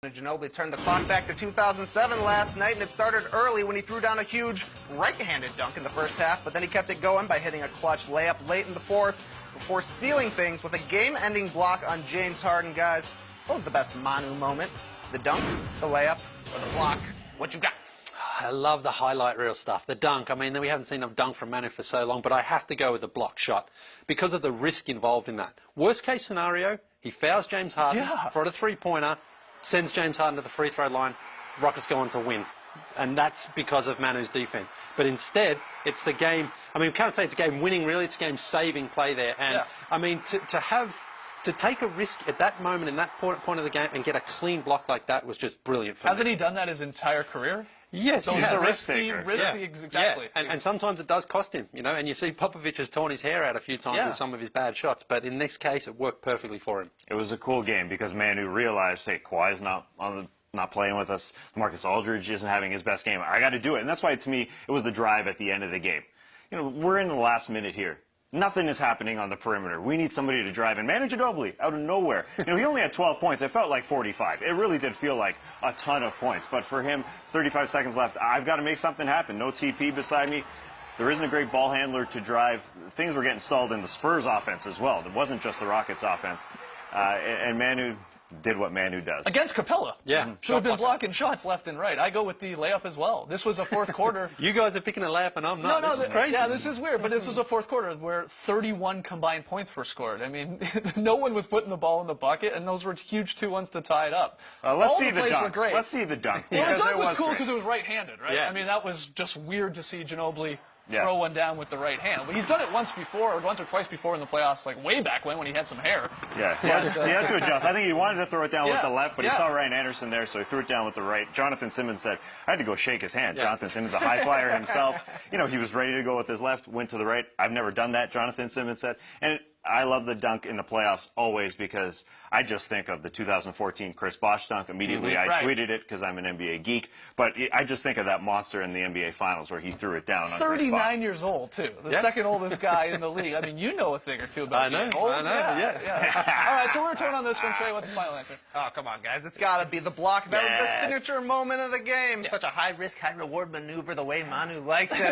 Ginobili turned the clock back to 2007 last night, and it started early when he threw down a huge right-handed dunk in the first half, but then he kept it going by hitting a clutch layup late in the fourth before sealing things with a game-ending block on James Harden. Guys, what was the best Manu moment? The dunk, the layup, or the block? What you got? I love the highlight reel stuff. The dunk, I mean, we haven't seen a dunk from Manu for so long, but I have to go with the block shot because of the risk involved in that. Worst case scenario, he fouls James Harden for a three-pointer, sends James Harden to the free throw line, Rockets go on to win. And that's because of Manu's defense. But instead, it's the game, I mean, we can't say it's a game-winning, really, it's a game-saving play there. And, I mean, to take a risk at that moment, in that point of the game, and get a clean block like that was just brilliant for me. Hasn't he done that his entire career? Yes, so he's a risky, exactly. Yeah. And sometimes it does cost him, you know, and you see Popovich has torn his hair out a few times with some of his bad shots, but in this case, it worked perfectly for him. It was a cool game because Manu realized, hey, Kawhi's not playing with us, Marcus Aldridge isn't having his best game, I got to do it. And that's why, to me, it was the drive at the end of the game. You know, we're in the last minute here. Nothing is happening on the perimeter. We need somebody to drive in. Manu Ginobili, out of nowhere. You know, he only had 12 points. It felt like 45. It really did feel like a ton of points. But for him, 35 seconds left. I've got to make something happen. No TP beside me. There isn't a great ball handler to drive. Things were getting stalled in the Spurs offense as well. It wasn't just the Rockets offense. And Manu did what Manu does. Against Capella. Yeah. Who have been blocking shots left and right. I go with the layup as well. This was a fourth quarter. You guys are picking a layup and I'm not. This is crazy. Yeah, this is weird, but this was a fourth quarter where 31 combined points were scored. I mean, no one was putting the ball in the bucket, and those were huge 2-1s to tie it up. Let's see the plays dunk. were great. Let's see the dunk. Well, the dunk was cool great. because it was right-handed, right? Yeah. I mean, that was just weird to see Ginobili throw one down with the right hand. But he's done it once or twice before in the playoffs, like way back when he had some hair. Yeah, he had to adjust. I think he wanted to throw it down with the left, but he saw Ryan Anderson there, so he threw it down with the right. Jonathan Simmons said, I had to go shake his hand. Jonathan Simmons, a high flyer himself. You know, he was ready to go with his left, went to the right. I've never done that, Jonathan Simmons said. And I love the dunk in the playoffs always because I just think of the 2014 Chris Bosh dunk. Immediately I tweeted it because I'm an NBA geek. But I just think of that monster in the NBA Finals where he threw it down on Chris Bosh. 39 years old, too. The second oldest guy in the league. I mean, you know a thing or two about I know. All right, so we're turning on this one. Trey, what's the final answer? Oh, come on, guys. It's got to be the block. That was the signature moment of the game. Such a high-risk, high-reward maneuver the way Manu likes it.